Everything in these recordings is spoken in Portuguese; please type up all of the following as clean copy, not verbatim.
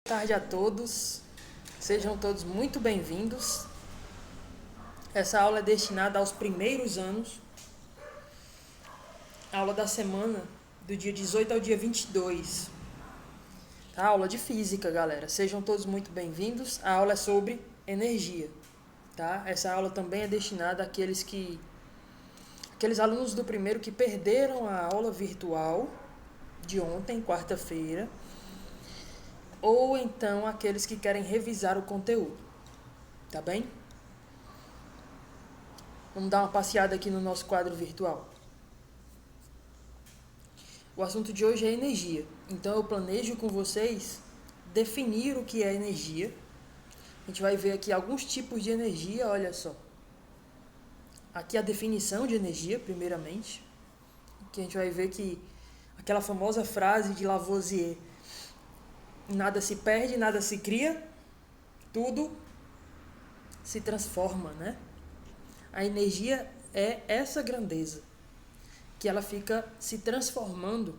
Boa tarde a todos, sejam todos muito bem-vindos. Essa aula é destinada aos primeiros anos, aula da semana do dia 18 ao dia 22. Tá? Aula de física, galera, sejam todos muito bem-vindos. A aula é sobre energia. Tá? Essa aula também é destinada àqueles alunos do primeiro que perderam a aula virtual de ontem, quarta-feira, ou então aqueles que querem revisar o conteúdo, tá bem? Vamos dar uma passeada aqui no nosso quadro virtual. O assunto de hoje é energia, então eu planejo com vocês definir o que é energia. A gente vai ver aqui alguns tipos de energia, olha só. Aqui a definição de energia, primeiramente, que a gente vai ver que aquela famosa frase de Lavoisier: nada se perde, nada se cria, tudo se transforma, né? A energia é essa grandeza, que ela fica se transformando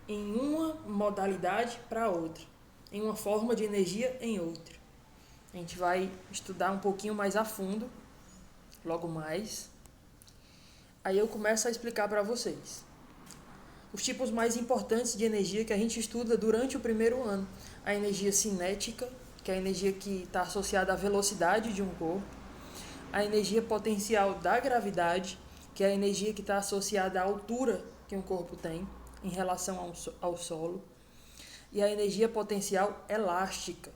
em uma modalidade para outra, em uma forma de energia em outra. A gente vai estudar um pouquinho mais a fundo, logo mais. Aí eu começo a explicar para vocês os tipos mais importantes de energia que a gente estuda durante o primeiro ano. A energia cinética, que é a energia que está associada à velocidade de um corpo. A energia potencial da gravidade, que é a energia que está associada à altura que um corpo tem em relação ao solo. E a energia potencial elástica,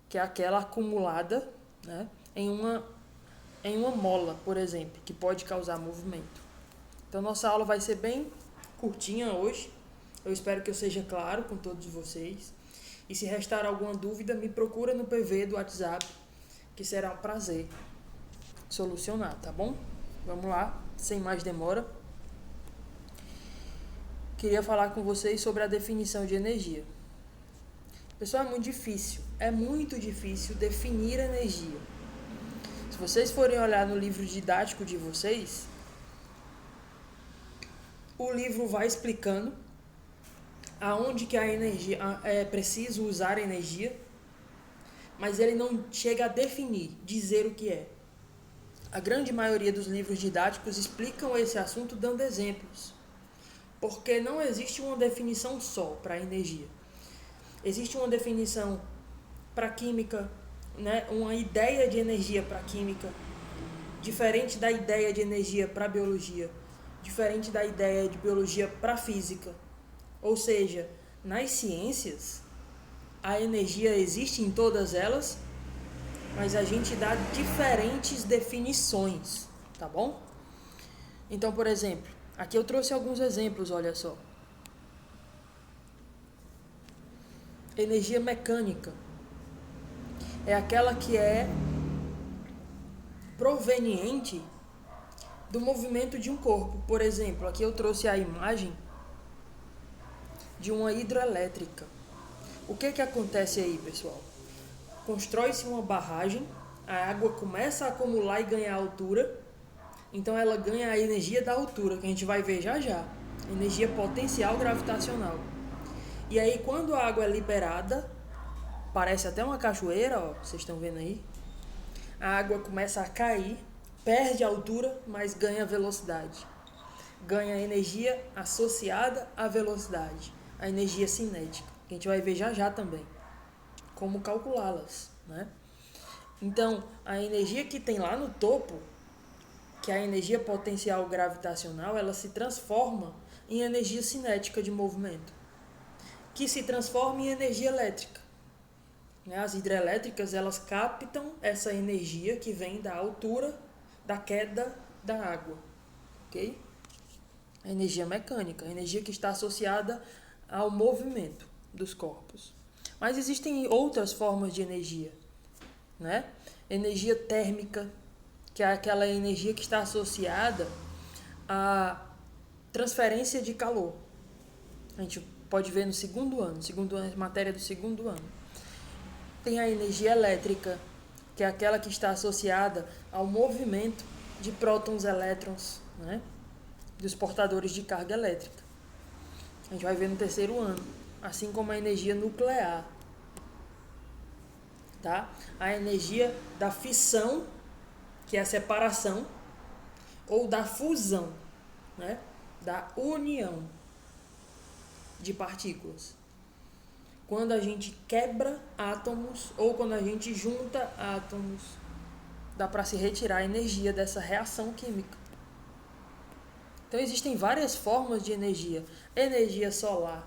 que é aquela acumulada, né, em uma mola, por exemplo, que pode causar movimento. Então, nossa aula vai ser bem curtinha hoje. Eu espero que eu seja claro com todos vocês. E se restar alguma dúvida, me procura no PV do WhatsApp, que será um prazer solucionar, tá bom? Vamos lá, sem mais demora. Queria falar com vocês sobre a definição de energia. Pessoal, é muito difícil definir energia. Se vocês forem olhar no livro didático de vocês, o livro vai explicando aonde que a energia é preciso usar energia, mas ele não chega a definir, dizer o que é. A grande maioria dos livros didáticos explicam esse assunto dando exemplos, porque não existe uma definição só para energia. Existe uma definição para química, né? Uma ideia de energia para química, diferente da ideia de energia para biologia, diferente da ideia de biologia para física. Ou seja, nas ciências, a energia existe em todas elas, mas a gente dá diferentes definições, tá bom? Então, por exemplo, aqui eu trouxe alguns exemplos, olha só. Energia mecânica é aquela que é proveniente do movimento de um corpo. Por exemplo, aqui eu trouxe a imagem de uma hidroelétrica. O que acontece aí, pessoal? Constrói-se uma barragem, a água começa a acumular e ganhar altura, então ela ganha a energia da altura, que a gente vai ver já já, energia potencial gravitacional. E aí, quando a água é liberada, parece até uma cachoeira, ó, vocês estão vendo aí, a água começa a cair, perde a altura, mas ganha velocidade. Ganha energia associada à velocidade, a energia cinética, que a gente vai ver já já também como calculá-las, né? Então, a energia que tem lá no topo, que é a energia potencial gravitacional, ela se transforma em energia cinética de movimento, que se transforma em energia elétrica. As hidrelétricas, elas captam essa energia que vem da altura da queda da água, ok? A energia mecânica, a energia que está associada ao movimento dos corpos. Mas existem outras formas de energia, né? Energia térmica, que é aquela energia que está associada à transferência de calor. A gente pode ver no segundo ano, matéria do segundo ano. Tem a energia elétrica, que é aquela que está associada ao movimento de prótons e elétrons, né? Dos portadores de carga elétrica. A gente vai ver no terceiro ano. assim como a energia nuclear, tá? A energia da fissão, que é a separação, ou da fusão, né? Da união de partículas. Quando a gente quebra átomos ou quando a gente junta átomos, dá para se retirar a energia dessa reação química. Então existem várias formas de energia. Energia solar,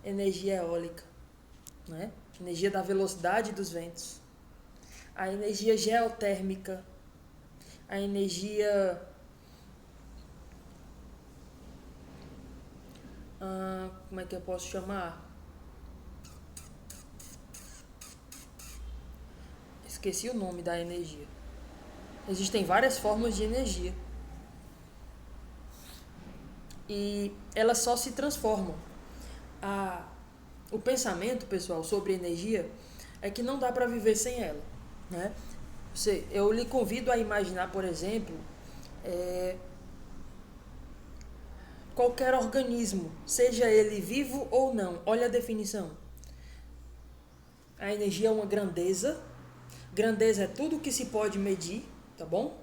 energia eólica, né? Energia da velocidade dos ventos. A energia geotérmica, a energia... como é que eu posso chamar? Esqueci o nome da energia. Existem várias formas de energia. E elas só se transformam. O pensamento, pessoal, sobre energia é que não dá para viver sem ela, né? Eu lhe convido a imaginar, por exemplo, qualquer organismo, seja ele vivo ou não. Olha a definição. A energia é uma grandeza. Grandeza é tudo que se pode medir, tá bom?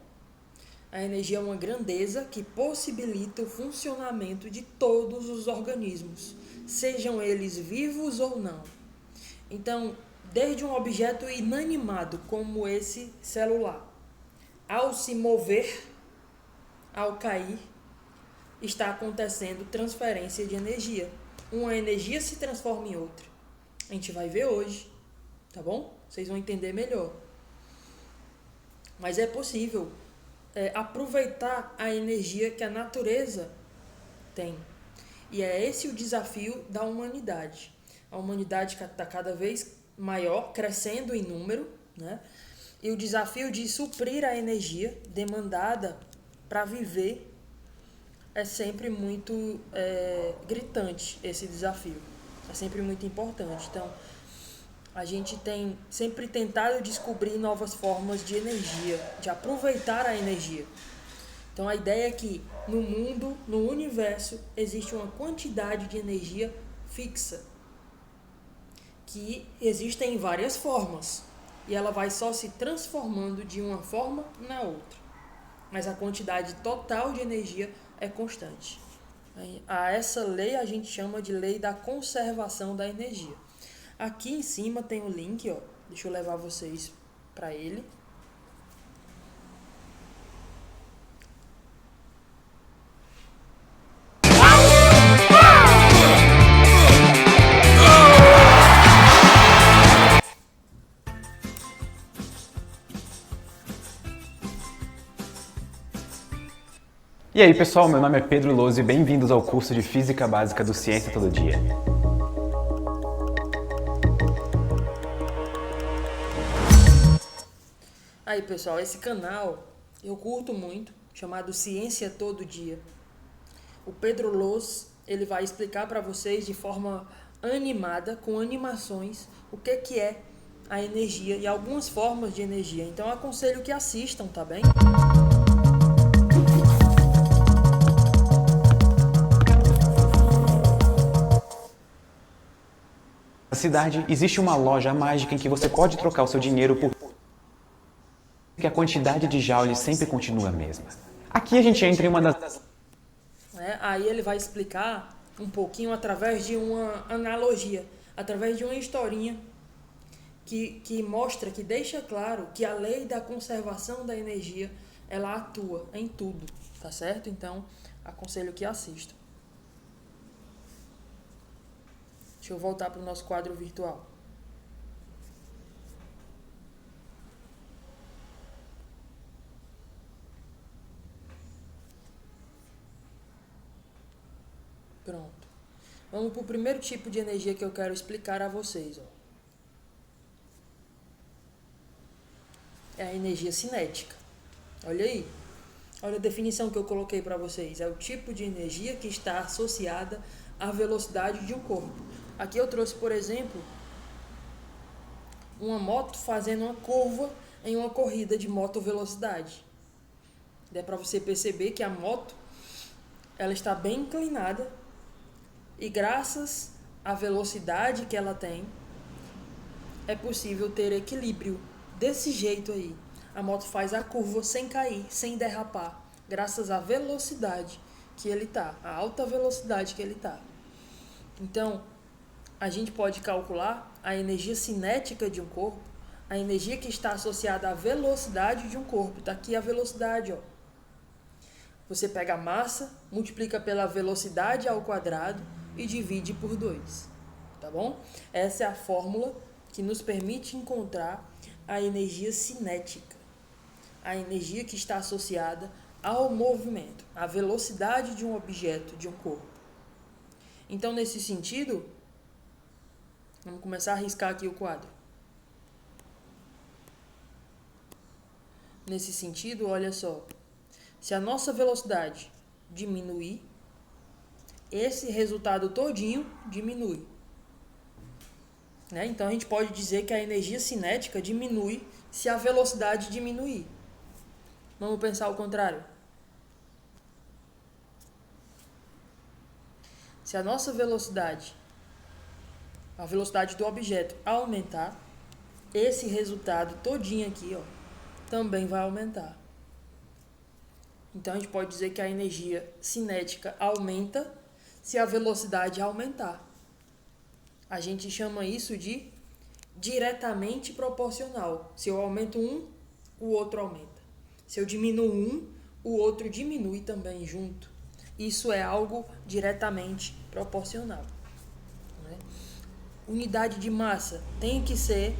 A energia é uma grandeza que possibilita o funcionamento de todos os organismos, sejam eles vivos ou não. Então, desde um objeto inanimado como esse celular, ao se mover, ao cair, está acontecendo transferência de energia. Uma energia se transforma em outra. A gente vai ver hoje, tá bom? Vocês vão entender melhor. Mas é possível aproveitar a energia que a natureza tem. E é esse o desafio da humanidade. A humanidade está cada vez maior, crescendo em número, né? E o desafio de suprir a energia demandada para viver é sempre muito gritante, esse desafio. É sempre muito importante. Então, a gente tem sempre tentado descobrir novas formas de energia, de aproveitar a energia. Então a ideia é que no mundo, no universo, existe uma quantidade de energia fixa, que existe em várias formas, e ela vai só se transformando de uma forma na outra. Mas a quantidade total de energia é constante. A essa lei a gente chama de lei da conservação da energia. Aqui em cima tem o link, ó. Deixa eu levar vocês para ele. E aí pessoal, meu nome é Pedro Louso e bem-vindos ao curso de Física Básica do Ciência Todo Dia. Aí pessoal, esse canal eu curto muito, chamado Ciência Todo Dia. O Pedro Louso, ele vai explicar para vocês de forma animada, com animações, o que é a energia e algumas formas de energia. Então eu aconselho que assistam, tá bem? Na cidade existe uma loja mágica em que você pode trocar o seu dinheiro por que a quantidade de joules sempre continua a mesma. Aqui a gente entra em uma das... Aí ele vai explicar um pouquinho através de uma analogia, através de uma historinha que mostra, que deixa claro que a lei da conservação da energia, ela atua em tudo, tá certo? Então, aconselho que assistam. Deixa eu voltar para o nosso quadro virtual. Pronto. Vamos para o primeiro tipo de energia que eu quero explicar a vocês. Ó. É a energia cinética. Olha aí. Olha a definição que eu coloquei para vocês. É o tipo de energia que está associada à velocidade de um corpo. Aqui eu trouxe, por exemplo, uma moto fazendo uma curva em uma corrida de moto velocidade. Dá para você perceber que a moto ela está bem inclinada e graças a velocidade que ela tem, é possível ter equilíbrio. Desse jeito aí, a moto faz a curva sem cair, sem derrapar, graças à velocidade que ele tá, a alta velocidade que ele tá. Então, a gente pode calcular a energia cinética de um corpo, a energia que está associada à velocidade de um corpo. Tá aqui a velocidade, ó. Você pega a massa, multiplica pela velocidade ao quadrado e divide por 2, tá bom? Essa é a fórmula que nos permite encontrar a energia cinética, a energia que está associada ao movimento, à velocidade de um objeto, de um corpo. Então, nesse sentido, vamos começar a riscar aqui o quadro. Nesse sentido, olha só, se a nossa velocidade diminuir, esse resultado todinho diminui. Né? Então, a gente pode dizer que a energia cinética diminui se a velocidade diminuir. Vamos pensar o contrário. Se a nossa velocidade, a velocidade do objeto aumentar, esse resultado todinho aqui, ó, também vai aumentar. Então, a gente pode dizer que a energia cinética aumenta se a velocidade aumentar. A gente chama isso de diretamente proporcional. Se eu aumento um, o outro aumenta. Se eu diminuo um, o outro diminui também junto. Isso é algo diretamente proporcional. Né? Unidade de massa tem que ser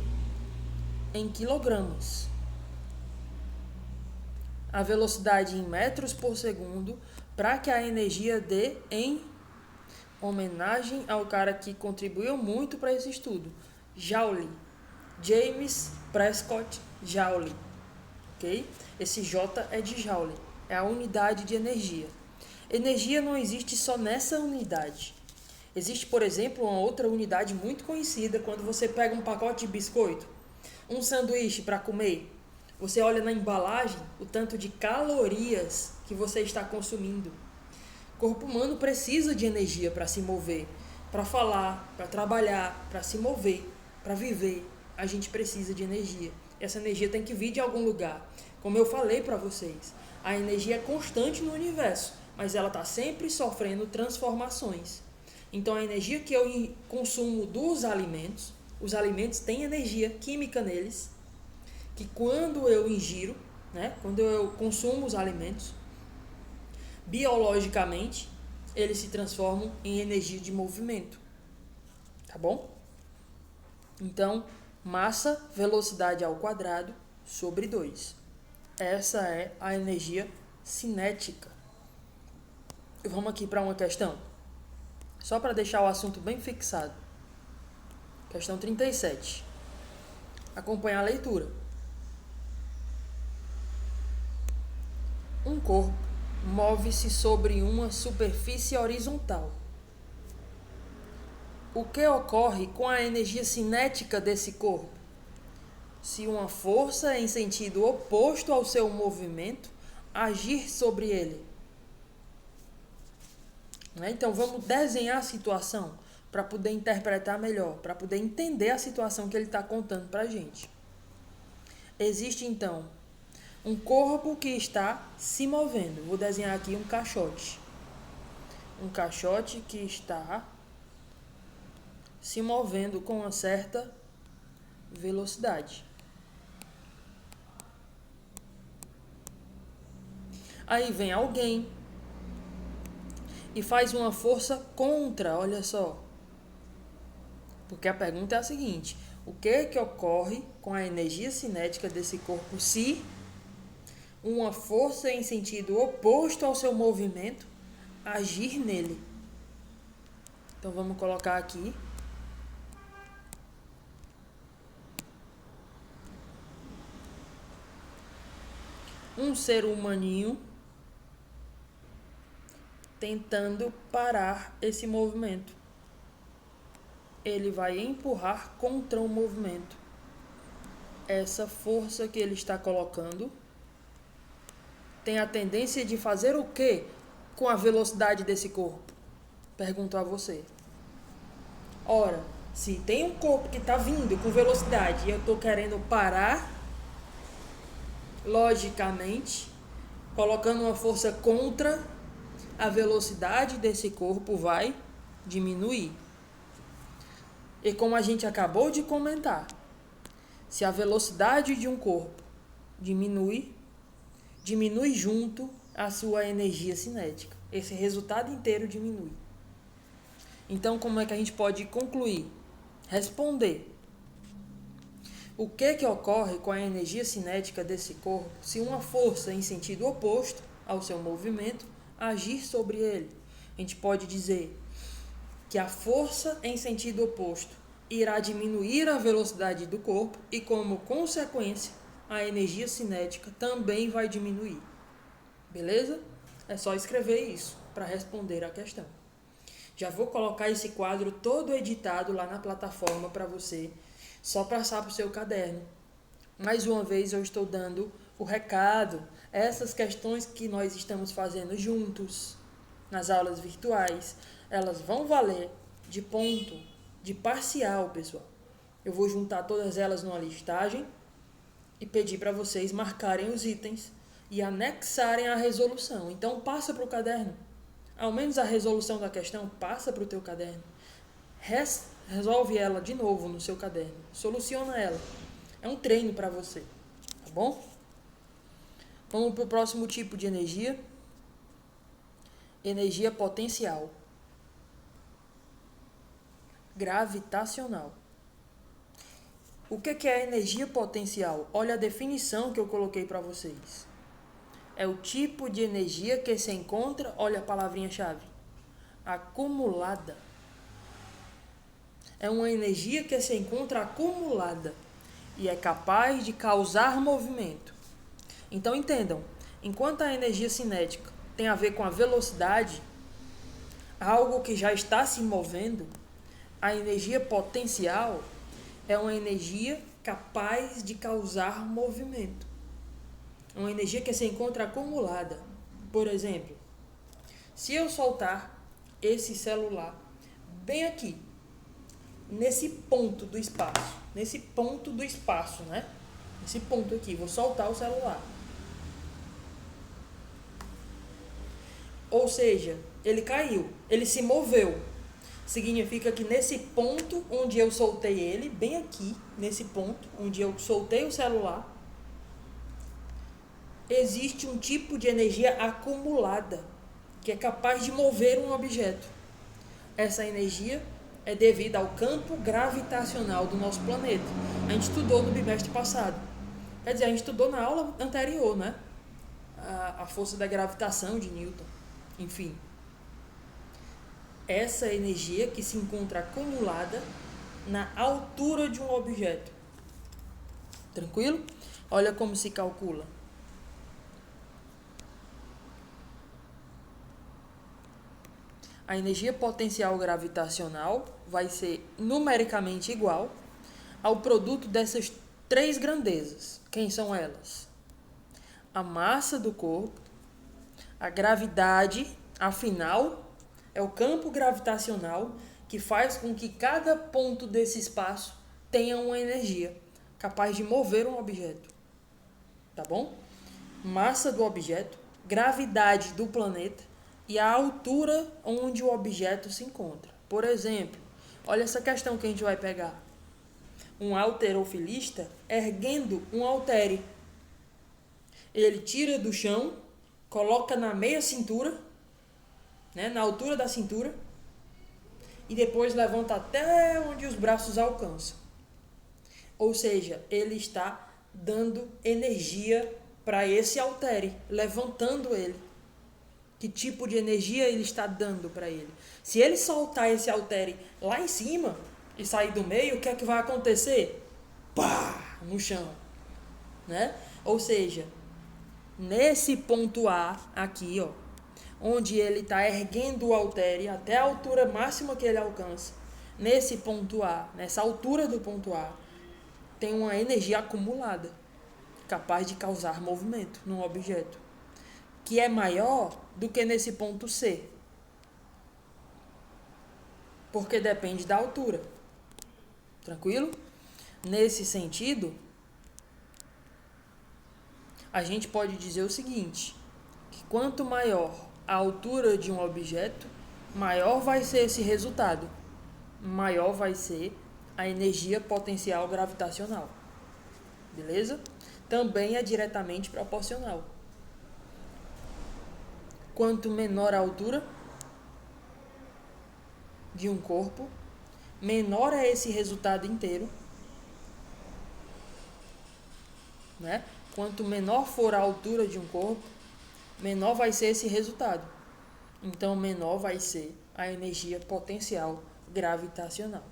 em quilogramas. A velocidade em metros por segundo, para que a energia dê em homenagem ao cara que contribuiu muito para esse estudo, Joule, James Prescott Joule, ok? Esse J é de Joule, é a unidade de energia. Energia não existe só nessa unidade. Existe, por exemplo, uma outra unidade muito conhecida quando você pega um pacote de biscoito, um sanduíche para comer. Você olha na embalagem o tanto de calorias que você está consumindo. O corpo humano precisa de energia para se mover, para falar, para trabalhar, para se mover, para viver. A gente precisa de energia. Essa energia tem que vir de algum lugar. Como eu falei para vocês, a energia é constante no universo, mas ela está sempre sofrendo transformações. Então, a energia que eu consumo dos alimentos, os alimentos têm energia química neles, que quando eu ingiro, né, quando eu consumo os alimentos, biologicamente, eles se transformam em energia de movimento. Tá bom? Então, massa, velocidade ao quadrado, sobre 2. Essa é a energia cinética. E vamos aqui para uma questão. Só para deixar o assunto bem fixado. Questão 37. Acompanhe a leitura. Um corpo move-se sobre uma superfície horizontal. O que ocorre com a energia cinética desse corpo? Se uma força em sentido oposto ao seu movimento agir sobre ele. Então, vamos desenhar a situação para poder interpretar melhor, para poder entender a situação que ele está contando para a gente. Existe, então, um corpo que está se movendo. Vou desenhar aqui um caixote. Um caixote que está se movendo com uma certa velocidade. Aí vem alguém e faz uma força contra, olha só. Porque a pergunta é a seguinte: o que ocorre com a energia cinética desse corpo se uma força em sentido oposto ao seu movimento agir nele? Então vamos colocar aqui. Um ser humaninho tentando parar esse movimento. Ele vai empurrar contra o movimento. Essa força que ele está colocando tem a tendência de fazer o quê com a velocidade desse corpo? Pergunto a você. Ora, se tem um corpo que está vindo com velocidade e eu estou querendo parar, logicamente, colocando uma força contra, a velocidade desse corpo vai diminuir. E como a gente acabou de comentar, se a velocidade de um corpo diminui junto a sua energia cinética. Esse resultado inteiro diminui. Então, como é que a gente pode concluir? Responder. O que ocorre com a energia cinética desse corpo se uma força em sentido oposto ao seu movimento agir sobre ele? A gente pode dizer que a força em sentido oposto irá diminuir a velocidade do corpo e, como consequência, a energia cinética também vai diminuir. Beleza? É só escrever isso para responder a questão. Já vou colocar esse quadro todo editado lá na plataforma para você, só passar para o seu caderno. Mais uma vez eu estou dando o recado, essas questões que nós estamos fazendo juntos nas aulas virtuais, elas vão valer de ponto, de parcial, pessoal. Eu vou juntar todas elas numa listagem e pedir para vocês marcarem os itens e anexarem a resolução. Então passa para o caderno. Ao menos a resolução da questão passa para o teu caderno. Resolve ela de novo no seu caderno. Soluciona ela. É um treino para você. Tá bom? Vamos para o próximo tipo de energia. Energia potencial. Gravitacional. O que é energia potencial? Olha a definição que eu coloquei para vocês. É o tipo de energia que se encontra, olha a palavrinha-chave, acumulada. É uma energia que se encontra acumulada e é capaz de causar movimento. Então entendam, enquanto a energia cinética tem a ver com a velocidade, algo que já está se movendo, a energia potencial é uma energia capaz de causar movimento. Uma energia que se encontra acumulada. Por exemplo, se eu soltar esse celular bem aqui, nesse ponto do espaço, né? Nesse ponto aqui, vou soltar o celular. Ou seja, ele caiu, ele se moveu. Significa que nesse ponto onde eu soltei ele, bem aqui, nesse ponto onde eu soltei o celular, existe um tipo de energia acumulada que é capaz de mover um objeto. Essa energia é devida ao campo gravitacional do nosso planeta. A gente estudou no bimestre passado. Quer dizer, a gente estudou na aula anterior, né? A força da gravitação de Newton. Enfim. Essa energia que se encontra acumulada na altura de um objeto. Tranquilo? Olha como se calcula. A energia potencial gravitacional vai ser numericamente igual ao produto dessas três grandezas. Quem são elas? A massa do corpo, a gravidade, afinal, é o campo gravitacional que faz com que cada ponto desse espaço tenha uma energia capaz de mover um objeto. Tá bom? Massa do objeto, gravidade do planeta e a altura onde o objeto se encontra. Por exemplo, olha essa questão que a gente vai pegar. Um halterofilista erguendo um haltere. Ele tira do chão, coloca na meia cintura, né, na altura da cintura, e depois levanta até onde os braços alcançam. Ou seja, ele está dando energia para esse haltere, levantando ele. Que tipo de energia ele está dando para ele? Se ele soltar esse haltere lá em cima e sair do meio, o que é que vai acontecer? Pá! No chão, né? Ou seja, nesse ponto A aqui, ó, onde ele está erguendo o haltere até a altura máxima que ele alcança, nesse ponto A, nessa altura do ponto A, tem uma energia acumulada, capaz de causar movimento num objeto, que é maior do que nesse ponto C. porque depende da altura. Tranquilo? Nesse sentido, a gente pode dizer o seguinte, que quanto maior a altura de um objeto, maior vai ser esse resultado, maior vai ser a energia potencial gravitacional. Beleza? Também é diretamente proporcional. Quanto menor a altura de um corpo, menor é esse resultado inteiro, né? Quanto menor for a altura de um corpo, menor vai ser esse resultado. Então, menor vai ser a energia potencial gravitacional,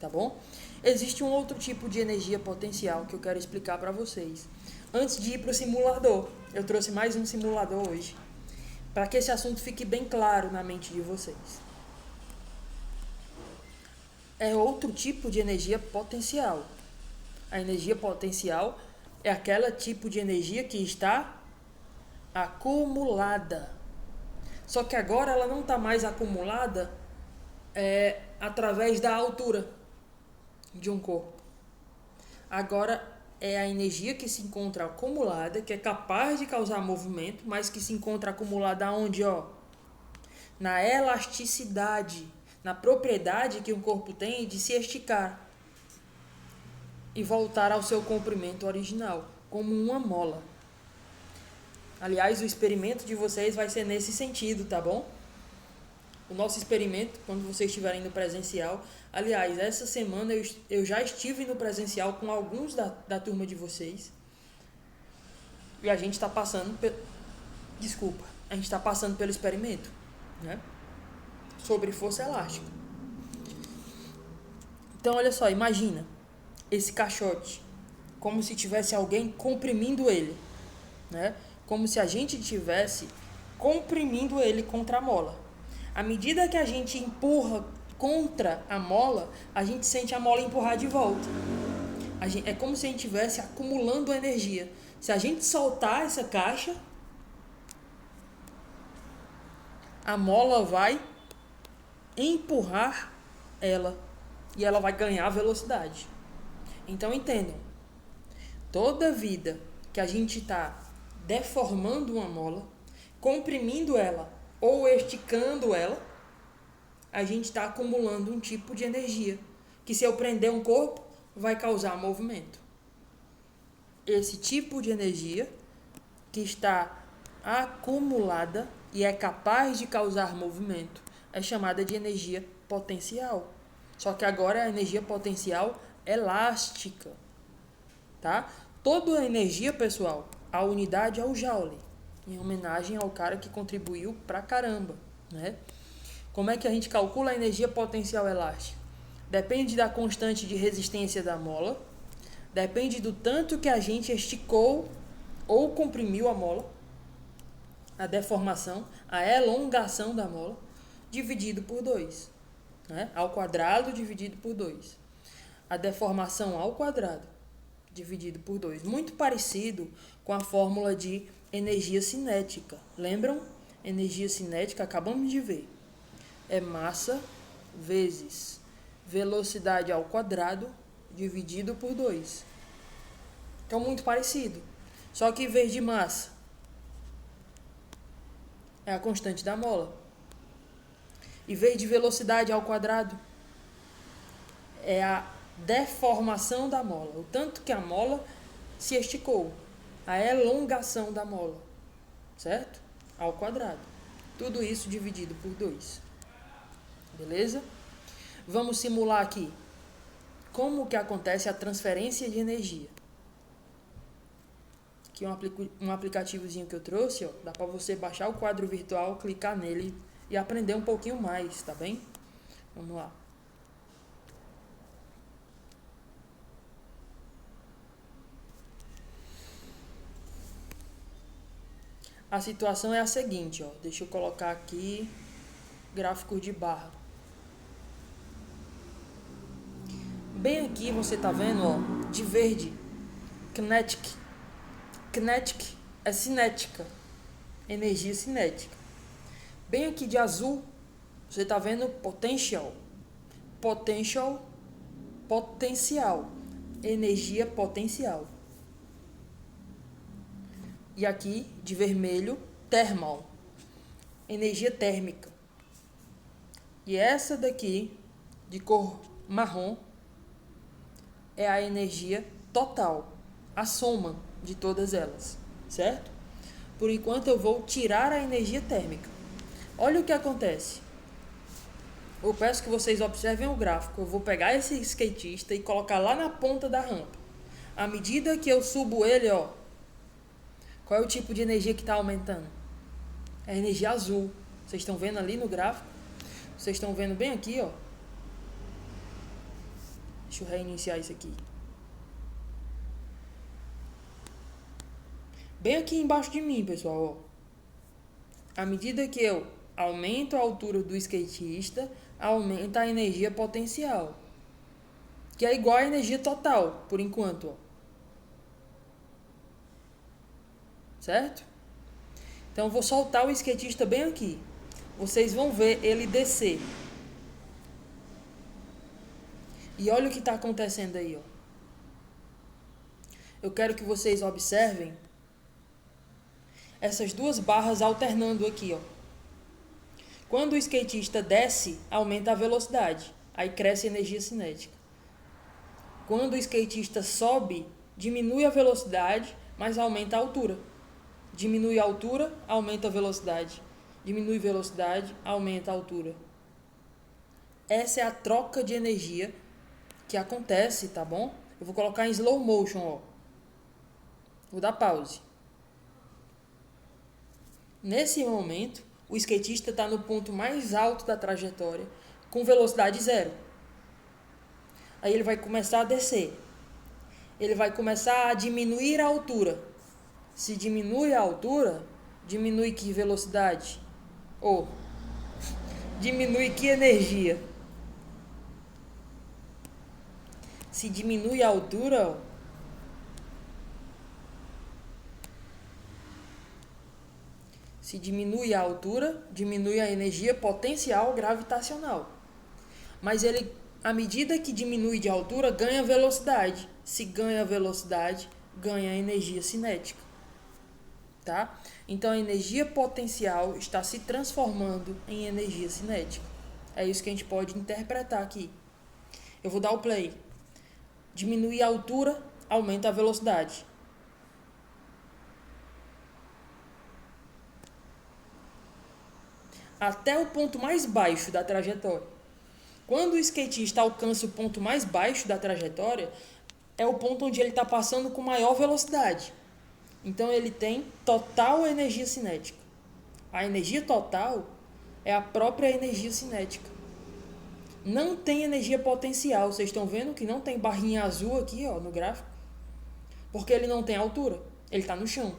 tá bom? Existe um outro tipo de energia potencial que eu quero explicar para vocês. Antes de ir para o simulador, eu trouxe mais um simulador hoje, para que esse assunto fique bem claro na mente de vocês. É outro tipo de energia potencial. A energia potencial é aquela tipo de energia que está acumulada. Só que agora ela não está mais acumulada através da altura de um corpo. Agora é a energia que se encontra acumulada, que é capaz de causar movimento, mas que se encontra acumulada onde? Na elasticidade, na propriedade que um corpo tem de se esticar e voltar ao seu comprimento original, como uma mola. Aliás, o experimento de vocês vai ser nesse sentido, tá bom? O nosso experimento, quando vocês estiverem no presencial. Aliás, essa semana eu já estive no presencial com alguns da turma de vocês. E a gente está passando a gente está passando pelo experimento, né? Sobre força elástica. Então, olha só, imagina esse caixote como se tivesse alguém comprimindo ele, né? Como se a gente estivesse comprimindo ele contra a mola. À medida que a gente empurra contra a mola, a gente sente a mola empurrar de volta. É como se a gente estivesse acumulando energia. Se a gente soltar essa caixa, a mola vai empurrar ela e ela vai ganhar velocidade. Então entendam, toda vida que a gente está deformando uma mola, comprimindo ela ou esticando ela, a gente está acumulando um tipo de energia que, se eu prender um corpo, vai causar movimento. Esse tipo de energia que está acumulada e é capaz de causar movimento é chamada de energia potencial. Só que agora é a energia potencial elástica, tá? Toda a energia, pessoal, a unidade é o Joule, em homenagem ao cara que contribuiu pra caramba, né? Como é que a gente calcula a energia potencial elástica? Depende da constante de resistência da mola, depende do tanto que a gente esticou ou comprimiu a mola, a deformação, a elongação da mola, dividido por 2, né? Ao quadrado dividido por 2. A deformação ao quadrado dividido por 2. Muito parecido com a fórmula de energia cinética. Lembram? Energia cinética, acabamos de ver. É massa vezes velocidade ao quadrado dividido por 2. Então, muito parecido. Só que em vez de massa, é a constante da mola. Em vez de velocidade ao quadrado, é a deformação da mola. O tanto que a mola se esticou. A elongação da mola. Certo? Ao quadrado. Tudo isso dividido por 2. Beleza? Vamos simular aqui como que acontece a transferência de energia. Aqui um aplicativozinho que eu trouxe, ó, dá para você baixar o quadro virtual, clicar nele e aprender um pouquinho mais, tá bem? Vamos lá. A situação é a seguinte, ó, deixa eu colocar aqui gráficos de barra. Bem aqui você tá vendo, ó, de verde, kinetic. Kinetic é cinética, energia cinética. Bem aqui de azul, você tá vendo potential. potencial, energia potencial. E aqui, de vermelho, thermal, energia térmica. E essa daqui, de cor marrom, é a energia total, a soma de todas elas, certo? Por enquanto eu vou tirar a energia térmica. Olha o que acontece. Eu peço que vocês observem o gráfico. Eu vou pegar esse skatista e colocar lá na ponta da rampa. À medida que eu subo ele, ó, qual é o tipo de energia que está aumentando? É a energia azul. Vocês estão vendo ali no gráfico? Vocês estão vendo bem aqui, ó. Deixa eu reiniciar isso aqui. Bem aqui embaixo de mim, pessoal, ó. À medida que eu aumento a altura do skatista, aumenta a energia potencial, que é igual à energia total, por enquanto, ó. Certo? Então, eu vou soltar o skatista bem aqui. Vocês vão ver ele descer. E olha o que está acontecendo aí, ó. Eu quero que vocês observem essas duas barras alternando aqui, ó. Quando o skatista desce, aumenta a velocidade. Aí cresce a energia cinética. Quando o skatista sobe, diminui a velocidade, mas aumenta a altura. Diminui a altura, aumenta a velocidade. Diminui a velocidade, aumenta a altura. Essa é a troca de energia que acontece, tá bom? Eu vou colocar em slow motion, ó. Vou dar pause. Nesse momento, o skatista está no ponto mais alto da trajetória, com velocidade zero. Aí ele vai começar a descer. Ele vai começar a diminuir a altura. Se diminui a altura, diminui que velocidade? Ou diminui que energia? Se diminui a altura, ó, se diminui a altura, diminui a energia potencial gravitacional. Mas ele, à medida que diminui de altura, ganha velocidade. Se ganha velocidade, ganha energia cinética. Tá? Então a energia potencial está se transformando em energia cinética. É isso que a gente pode interpretar aqui. Eu vou dar o play. Diminui a altura, aumenta a velocidade. Até o ponto mais baixo da trajetória. Quando o skatista alcança o ponto mais baixo da trajetória, é o ponto onde ele está passando com maior velocidade. Então ele tem total energia cinética. A energia total é a própria energia cinética. Não tem energia potencial. Vocês estão vendo que não tem barrinha azul aqui, ó, no gráfico? Porque ele não tem altura. Ele está no chão.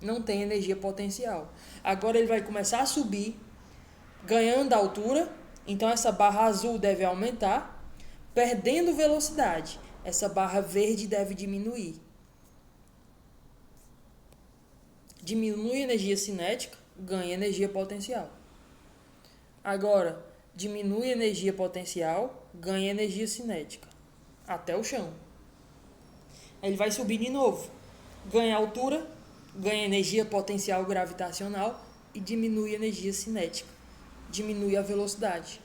Não tem energia potencial. Agora ele vai começar a subir, ganhando altura. Então essa barra azul deve aumentar, perdendo velocidade. Essa barra verde deve diminuir. Diminui energia cinética, ganha energia potencial. Agora, diminui energia potencial, ganha energia cinética. Até o chão. Ele vai subir de novo. Ganha altura, ganha energia potencial gravitacional e diminui energia cinética. Diminui a velocidade.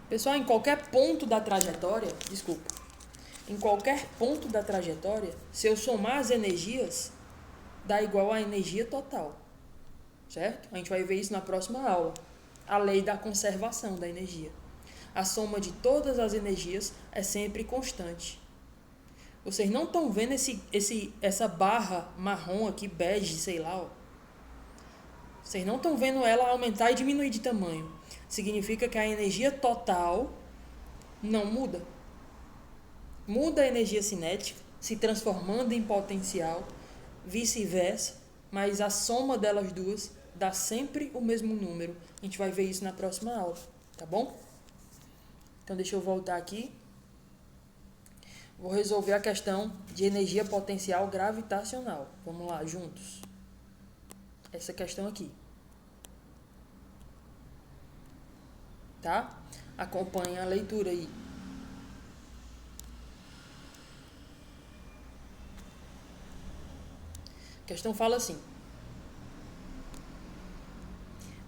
Pessoal, em qualquer ponto da trajetória, em qualquer ponto da trajetória, se eu somar as energias, dá igual à energia total. Certo? A gente vai ver isso na próxima aula. A lei da conservação da energia. A soma de todas as energias é sempre constante. Vocês não estão vendo essa barra marrom aqui, bege, sei lá, ó. Vocês não estão vendo ela aumentar e diminuir de tamanho. Significa que a energia total não muda. Muda a energia cinética, se transformando em potencial, vice-versa, mas a soma delas duas dá sempre o mesmo número. A gente vai ver isso na próxima aula, tá bom? Então deixa eu voltar aqui. Vou resolver a questão de energia potencial gravitacional. Vamos lá, juntos. Essa questão aqui. tá? Acompanhe a leitura aí. A questão fala assim: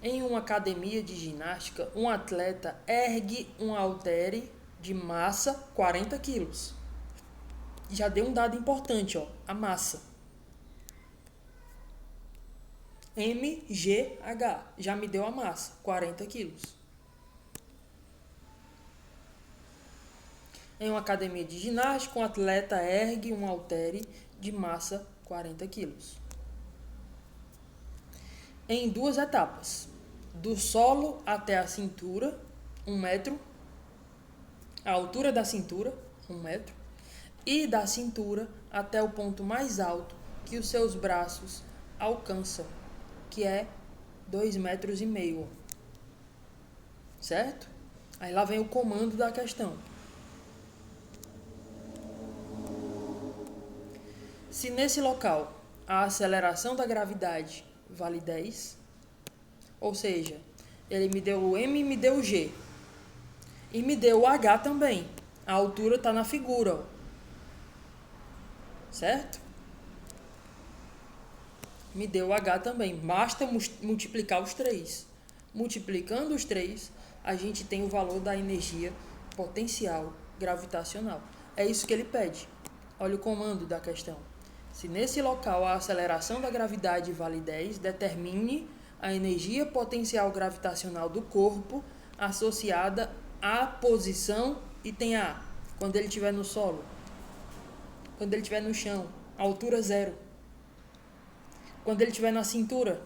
em uma academia de ginástica, um atleta ergue um haltere de massa 40 quilos. Já deu um dado importante, ó, a massa. MGH, já me deu a massa, 40 quilos. Em uma academia de ginástica, um atleta ergue um haltere de massa 40 quilos. Em 2 etapas. Do solo até a cintura, 1 metro. A altura da cintura, 1 metro. E da cintura até o ponto mais alto que os seus braços alcançam, que é 2,5 metros. Certo? Aí lá vem o comando da questão. Se nesse local a aceleração da gravidade vale 10, ou seja, ele me deu o M e me deu o G, e me deu o H também. A altura está na figura, ó. Certo? Me deu o H também. Basta multiplicar os 3. Multiplicando os 3, a gente tem o valor da energia potencial gravitacional. É isso que ele pede. Olha o comando da questão. Se nesse local a aceleração da gravidade vale 10, determine a energia potencial gravitacional do corpo associada à posição item A, quando ele estiver no solo. Quando ele estiver no chão, altura 0. Quando ele estiver na cintura,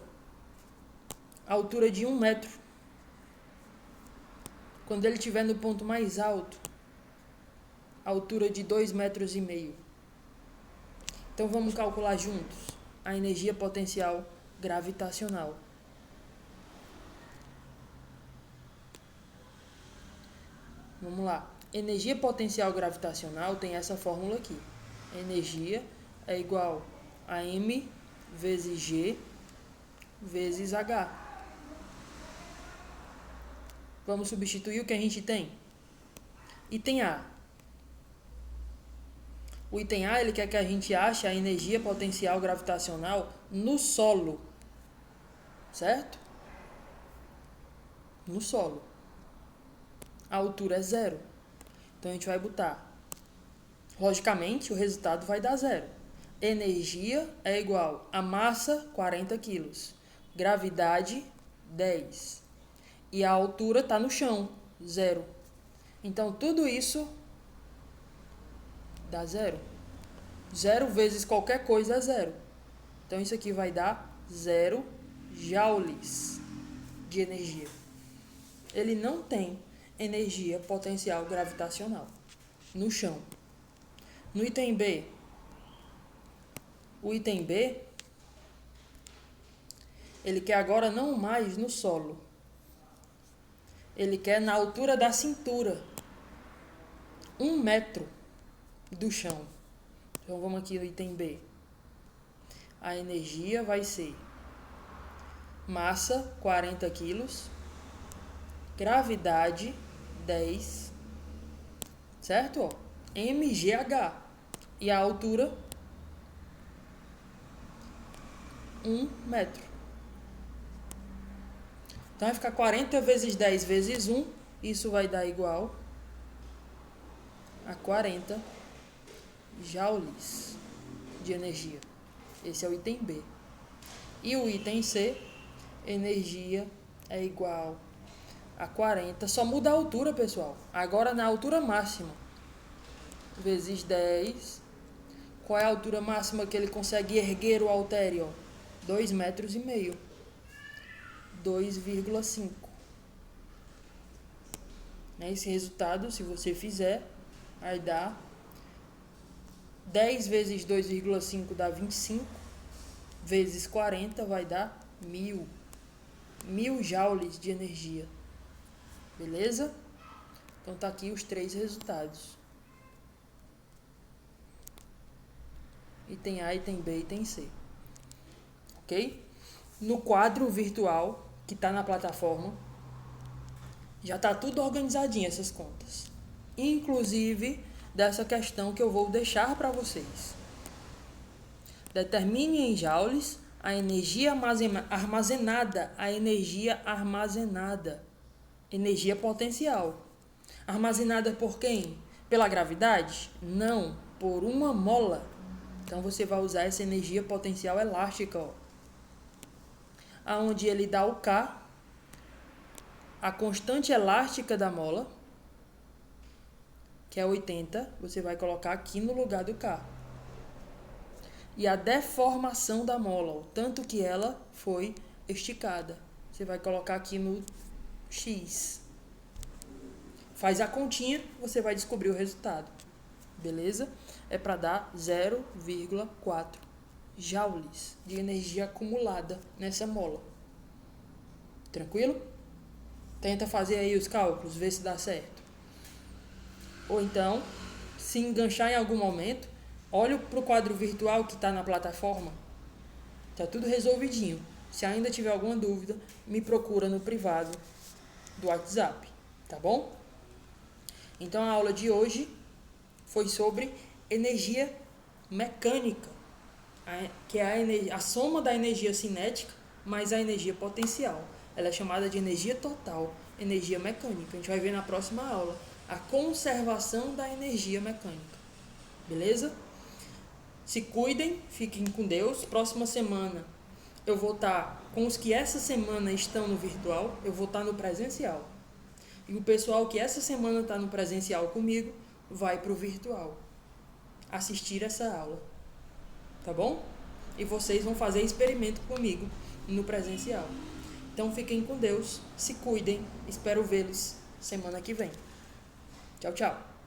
altura de 1 metro. Quando ele estiver no ponto mais alto, altura de 2,5 metros. Então vamos calcular juntos a energia potencial gravitacional. Vamos lá. Energia potencial gravitacional tem essa fórmula aqui. Energia é igual a M vezes G vezes H. Vamos substituir o que a gente tem. Item A. O item A, ele quer que a gente ache a energia potencial gravitacional no solo. Certo? No solo. A altura é 0. Então a gente vai botar. Logicamente, o resultado vai dar 0. Energia é igual a massa, 40 quilos. Gravidade, 10. E a altura está no chão, 0. Então, tudo isso dá 0. 0 vezes qualquer coisa é 0. Então, isso aqui vai dar 0 joules de energia. Ele não tem energia potencial gravitacional no chão. No item B, o item B, ele quer agora não mais no solo. Ele quer na altura da cintura. 1 metro do chão. Então vamos aqui no item B. A energia vai ser massa, 40 quilos. Gravidade, 10. Certo? Ó, MGH. E a altura, 1 metro. Então vai ficar 40 vezes 10 vezes 1. Isso vai dar igual a 40 joules de energia. Esse é o item B. E o item C, energia é igual a 40. Só muda a altura, pessoal. Agora na altura máxima. Vezes 10. Qual é a altura máxima que ele consegue erguer o haltério? 2,5 metros. 2,5. Esse resultado, se você fizer, vai dar 10 vezes 2,5 dá 25, vezes 40 vai dar 1.000. 1.000 joules de energia. Beleza? Então tá aqui os 3 resultados. Item A, item B, item C. Ok? No quadro virtual que está na plataforma, Já está tudo organizadinho essas contas. Inclusive dessa questão que eu vou deixar para vocês. Determine em joules a energia armazenada, energia potencial. Armazenada por quem? Pela gravidade? Não, por uma mola. Então você vai usar essa energia potencial elástica, ó. Aonde ele dá o K, a constante elástica da mola, que é 80, você vai colocar aqui no lugar do K. E a deformação da mola, o tanto que ela foi esticada, você vai colocar aqui no X. Faz a continha, você vai descobrir o resultado. Beleza? É para dar 0,4 joules de energia acumulada nessa mola. Tranquilo? Tenta fazer aí os cálculos, ver se dá certo. Ou então, se enganchar em algum momento, olha para o quadro virtual que está na plataforma. Está tudo resolvidinho. Se ainda tiver alguma dúvida, me procura no privado do WhatsApp. Tá bom? Então a aula de hoje foi sobre energia mecânica, que é a soma da energia cinética mais a energia potencial. Ela é chamada de energia total, energia mecânica. A gente vai ver na próxima aula a conservação da energia mecânica. Beleza? Se cuidem, fiquem com Deus. Próxima semana eu vou estar com os que essa semana estão no virtual, eu vou estar no presencial. E o pessoal que essa semana está no presencial comigo vai para o virtual assistir essa aula. Tá bom? E vocês vão fazer experimento comigo no presencial. Então fiquem com Deus, se cuidem, espero vê-los semana que vem. Tchau, tchau.